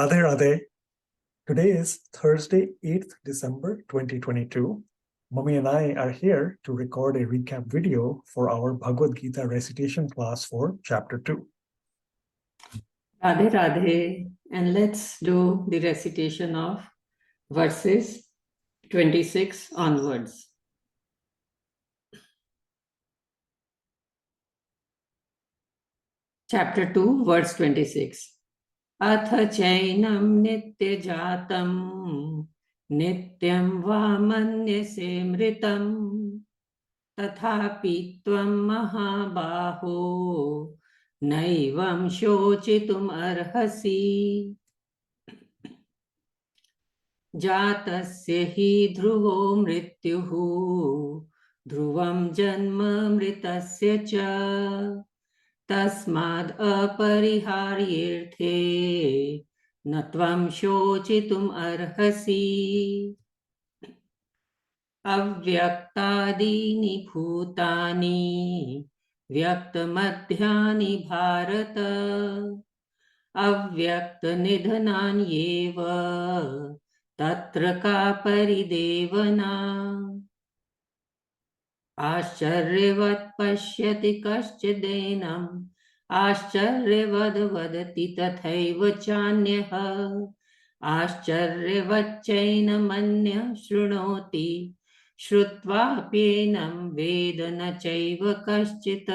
Radhe Radhe. Today is Thursday, 8th December 2022. Mummy and I are here to record a recap video for our Bhagavad Gita recitation class for Chapter 2. Radhe Radhe, and let's do the recitation of verses 26 onwards. Chapter 2, verse 26. Atha chainam nitya jatam nityam va manyase mritam tathapi tvam mahabaho naivam shochitum arhasi jatasya hi dhruvo mrityuhu dhruvam janma mritasya cha tasmad apariharyerthe natvam shochitum arhasi avyaktadini bhutani vyaktamadhyani bharata avyaktanidhananyeva tatra ka paridevana आश्चर्यवत् पश्यति कश्चिदेनम् आश्चर्यवद् वदति तथैव चान्यः आश्चर्यवच्चैनमन्यः शृणोति श्रुत्वाप्येनं वेद न चैव कश्चित्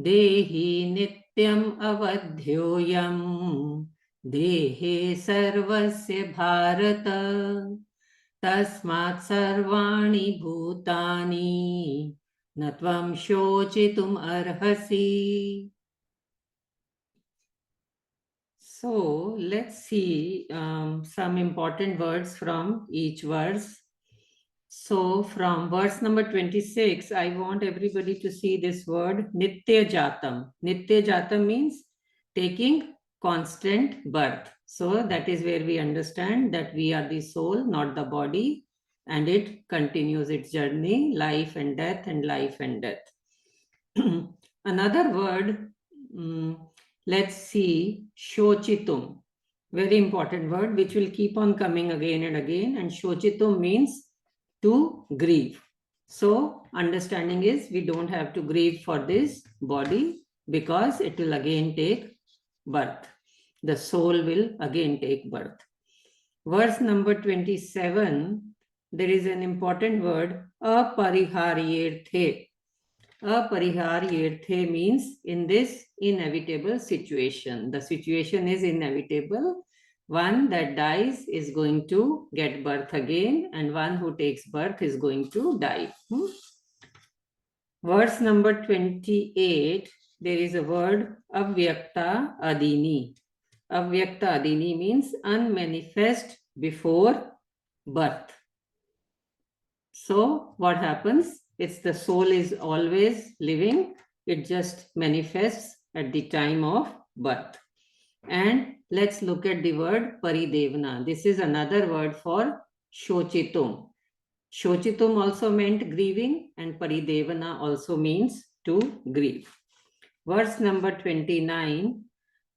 देहि नित्यम् अवध्योऽयं देहे सर्वस्य भारत तस्मात् सर्वाणि भूतानि न त्वं शोचितुम् अर्हसि. So let's see some important words from each verse. So from verse number 26, I want everybody to see this word Nitya Jatam. Nitya Jatam means taking constant birth. So that is where we understand that we are the soul, not the body, and it continues its journey, life and death and life and death. Another word, let's see, Shochitum. Very important word which will keep on coming again and again. And Shochitum means to grieve. So understanding is we don't have to grieve for this body because it will again take birth. The soul will again take birth. Verse number 27, there is an important word, apariharyerthe. Apariharyerthe means in this inevitable situation. The situation is inevitable. One that dies is going to get birth again, and one who takes birth is going to die. Verse number 28, there is a word, avyakta adini. Avyakta adini means unmanifest before birth. So what happens? It's the soul is always living. It just manifests at the time of birth. And let's look at the word paridevana. This is another word for shochitum. Shochitum also meant grieving, and paridevana also means to grieve. Verse number 29.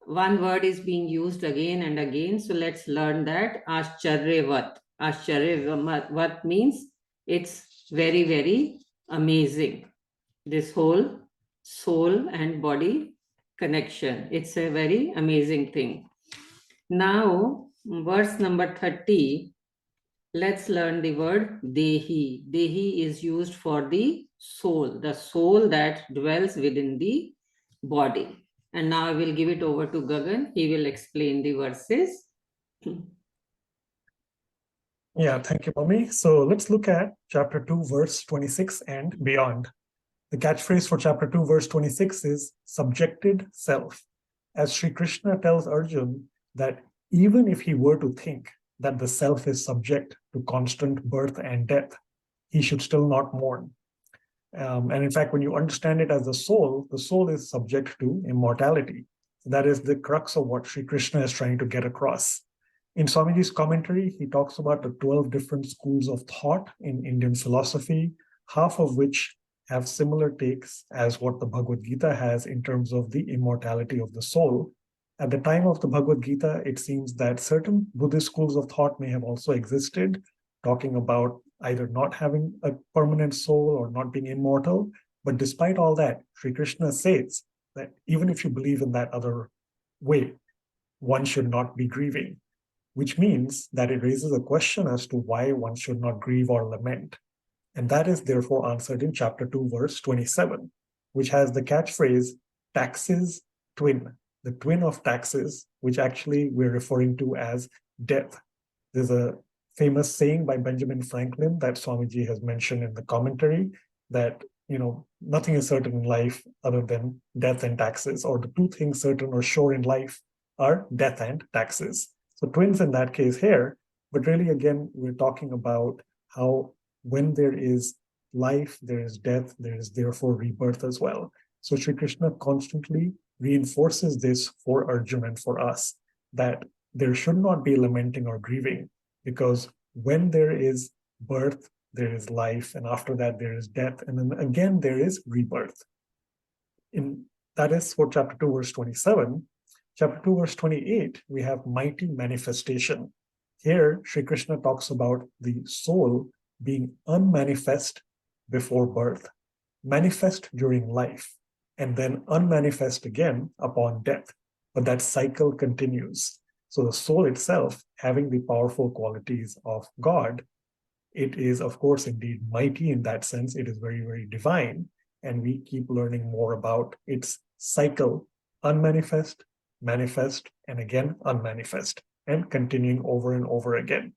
One word is being used again and again. So let's learn that. Ascharyavat. Ascharyavat means it's very, very amazing. This whole soul and body connection. It's a very amazing thing. Now, verse number 30. Let's learn the word Dehi. Dehi is used for the soul that dwells within the body. And now I will give it over to Gagan. He will explain the verses. Yeah, thank you, Mummy. So let's look at Chapter 2, verse 26 and beyond. The catchphrase for Chapter 2, verse 26 is subjected self. As Sri Krishna tells Arjun that even if he were to think that the self is subject to constant birth and death, he should still not mourn. And in fact, when you understand it as the soul is subject to immortality. That is the crux of what Sri Krishna is trying to get across. In Swamiji's commentary, he talks about the 12 different schools of thought in Indian philosophy, half of which have similar takes as what the Bhagavad Gita has in terms of the immortality of the soul. At the time of the Bhagavad Gita, it seems that certain Buddhist schools of thought may have also existed, talking about either not having a permanent soul or not being immortal. But despite all that, Sri Krishna says that even if you believe in that other way, one should not be grieving, which means that it raises a question as to why one should not grieve or lament. And that is therefore answered in chapter 2, verse 27, which has the catchphrase, taxes twin, the twin of taxes, which actually we're referring to as death. There's a famous saying by Benjamin Franklin that Swamiji has mentioned in the commentary that, nothing is certain in life other than death and taxes, or the two things certain or sure in life are death and taxes. So twins in that case here, but really again, we're talking about how when there is life, there is death, there is therefore rebirth as well. So Sri Krishna constantly reinforces this for Arjuna and for us, that there should not be lamenting or grieving, because when there is birth, there is life, and after that there is death, and then again there is rebirth. That is for chapter 2, verse 27. Chapter 2, verse 28, we have mighty manifestation. Here, Sri Krishna talks about the soul being unmanifest before birth, manifest during life, and then unmanifest again upon death. But that cycle continues. So the soul itself, having the powerful qualities of God, it is, of course, indeed mighty in that sense. It is very, very divine. And we keep learning more about its cycle, unmanifest, manifest, and again unmanifest, and continuing over and over again.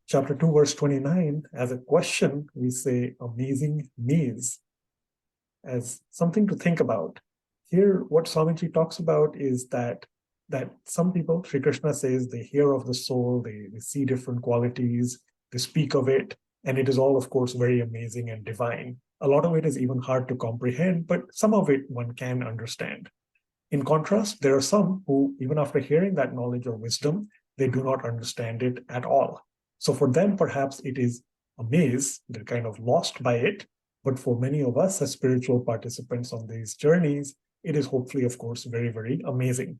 Chapter 2, verse 29, as a question, we say amazing maze, as something to think about. Here, what Swamiji talks about is that some people, Sri Krishna says, they hear of the soul, they see different qualities, they speak of it, and it is all, of course, very amazing and divine. A lot of it is even hard to comprehend, but some of it one can understand. In contrast, there are some who, even after hearing that knowledge or wisdom, they do not understand it at all. So for them, perhaps it is a maze, they're kind of lost by it. But for many of us as spiritual participants on these journeys, it is hopefully, of course, very, very amazing.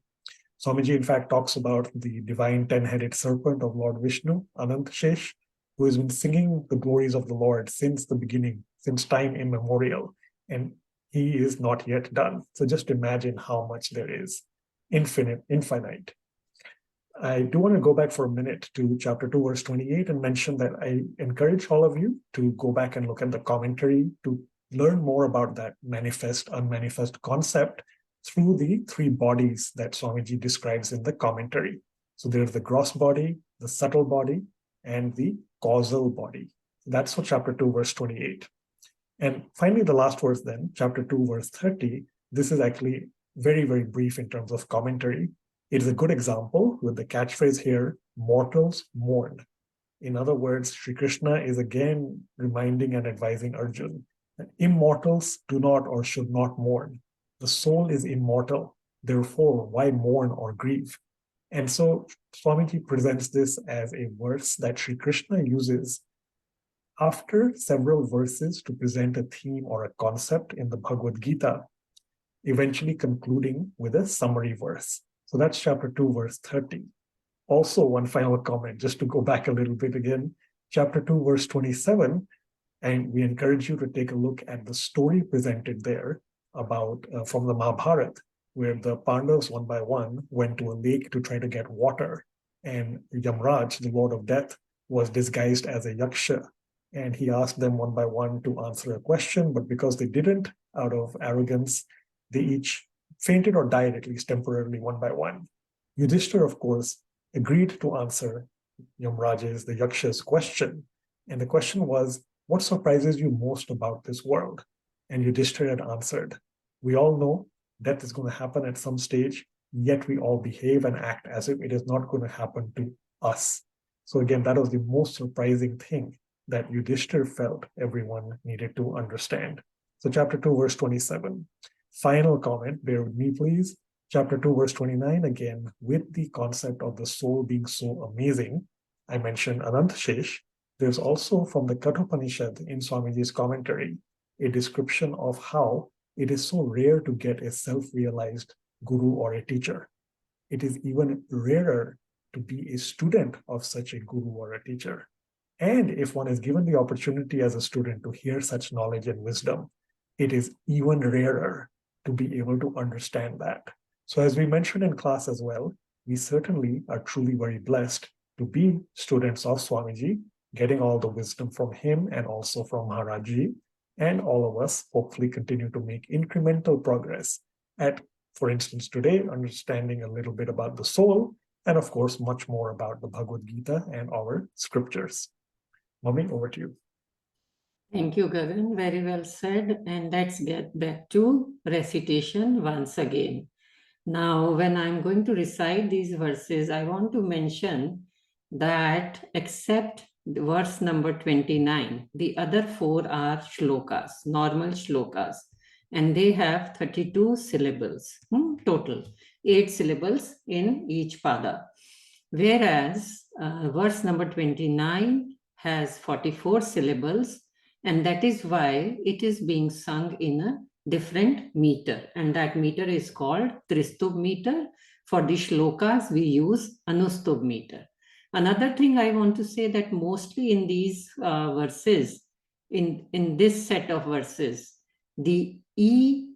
Swamiji, in fact, talks about the divine 10-headed serpent of Lord Vishnu, Anant Shesh, who has been singing the glories of the Lord since the beginning, since time immemorial. And he is not yet done. So just imagine how much there is, infinite. I do want to go back for a minute to chapter 2, verse 28 and mention that I encourage all of you to go back and look at the commentary to learn more about that manifest, unmanifest concept through the three bodies that Swamiji describes in the commentary. So there's the gross body, the subtle body, and the causal body. That's for chapter 2, verse 28. And finally, the last verse then, chapter 2, verse 30, this is actually very, very brief in terms of commentary. It is a good example with the catchphrase here, mortals mourn. In other words, Sri Krishna is again reminding and advising Arjuna that immortals do not or should not mourn. The soul is immortal. Therefore, why mourn or grieve? And so Swamiji presents this as a verse that Sri Krishna uses after several verses to present a theme or a concept in the Bhagavad Gita, eventually concluding with a summary verse. So that's chapter 2, verse 30. Also, one final comment, just to go back a little bit again, chapter 2, verse 27, and we encourage you to take a look at the story presented there about from the Mahabharata, where the Pandavas one by one went to a lake to try to get water, and Yamraj, the Lord of Death, was disguised as a yaksha, and he asked them one by one to answer a question, but because they didn't, out of arrogance, they each fainted or died, at least temporarily, one by one. Yudhishthira, of course, agreed to answer Yamraj's, the yaksha's question, and the question was, what surprises you most about this world? And Yudhishthira had answered, we all know death is going to happen at some stage, yet we all behave and act as if it is not going to happen to us. So again, that was the most surprising thing that Yudhishthira felt everyone needed to understand. So chapter 2, verse 27. Final comment, bear with me please. Chapter 2, verse 29, again, with the concept of the soul being so amazing, I mentioned Anant Shesh. There's also from the Kathopanishad in Swamiji's commentary, a description of how it is so rare to get a self-realized guru or a teacher. it is even rarer to be a student of such a guru or a teacher. And if one is given the opportunity as a student to hear such knowledge and wisdom, it is even rarer to be able to understand that. So as we mentioned in class as well, we certainly are truly very blessed to be students of Swamiji, getting all the wisdom from him and also from Maharajji, and all of us hopefully continue to make incremental progress at, for instance, today, understanding a little bit about the soul, and of course, much more about the Bhagavad Gita and our scriptures. Mummy, over to you. Thank you, Gagan. Very well said. And let's get back to recitation once again. Now, when I'm going to recite these verses, I want to mention that except verse number 29, the other 4 are shlokas, normal shlokas, and they have 32 syllables total, 8 syllables in each pada. Whereas verse number 29 has 44 syllables, and that is why it is being sung in a different meter, and that meter is called Tristub meter. For the shlokas, we use Anustub meter. Another thing I want to say that mostly in these verses, in this set of verses, the E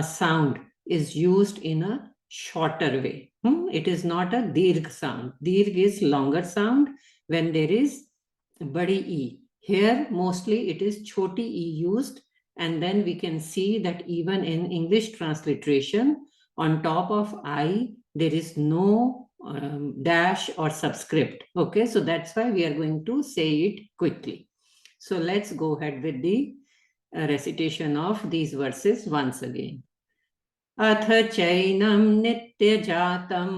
sound is used in a shorter way. It is not a dirgh sound. Dirgh is longer sound when there is badi E. Here, mostly it is choti E used, and then we can see that even in English transliteration, on top of I, there is no dash or subscript. Okay, so that's why we are going to say it quickly. So let's go ahead with the recitation of these verses once again. अथ चैनं नित्यजातं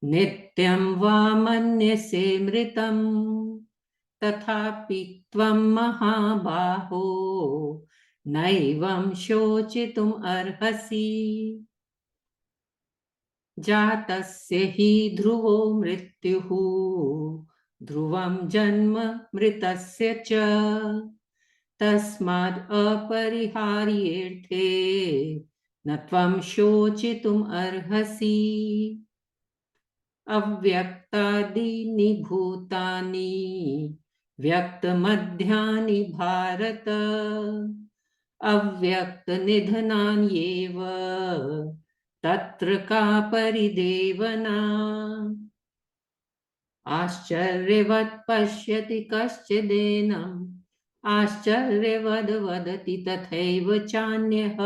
नित्यं वा मन्यसे मृतं तथापि त्वं महाबाहो नैवं शोचितुम् अर्हसि जातस्य हि ध्रुवो मृत्युः ध्रुवं जन्म मृतस्य च तस्माद् अपरिहार्येऽर्थे न त्वं शोचितुम् अर्हसि अव्यक्तादीनि भूतानि व्यक्तमध्यानि भारत अव्यक्तनिधनान्येव तत्र का परिदेवना आश्चर्यवत् पश्यति कश्चिदेनम् आश्चर्यवद् वदति तथैव चान्यः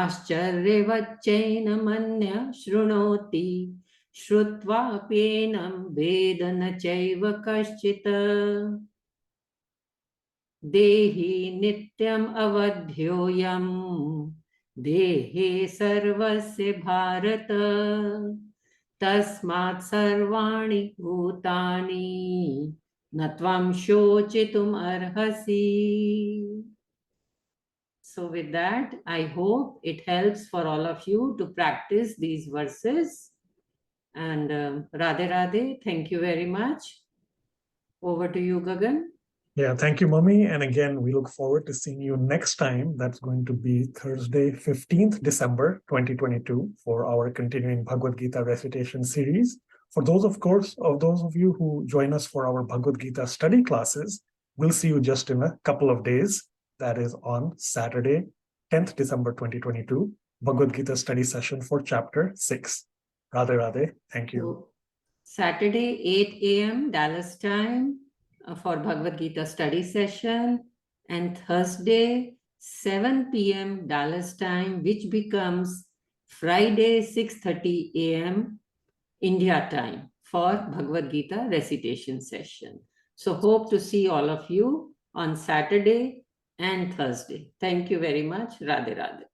आश्चर्यवच्चैनमन्यः शृणोति श्रुत्वाप्येनं वेद न चैव कश्चित् देहि नित्यम् अवध्योऽयं देहे सर्वस्य भारत तस्मात् सर्वाणि भूतानि न त्वं शोचितुम् अर्हसि. So with that, I hope it helps for all of you to practice these verses. And Radhe Radhe, thank you very much. Over to you, Gagan. Yeah, thank you, Mummy. And again, we look forward to seeing you next time. That's going to be Thursday, 15th December, 2022 for our continuing Bhagavad Gita recitation series. For those, of course, of those of you who join us for our Bhagavad Gita study classes, we'll see you just in a couple of days. That is on Saturday, 10th December 2022, Bhagavad Gita study session for chapter 6. Radhe Radhe, thank you. So, Saturday, 8 a.m. Dallas time for Bhagavad Gita study session, and Thursday, 7 p.m. Dallas time, which becomes Friday, 6:30 a.m. India time for Bhagavad Gita recitation session. So hope to see all of you on Saturday and Thursday. Thank you very much. Radhe Radhe.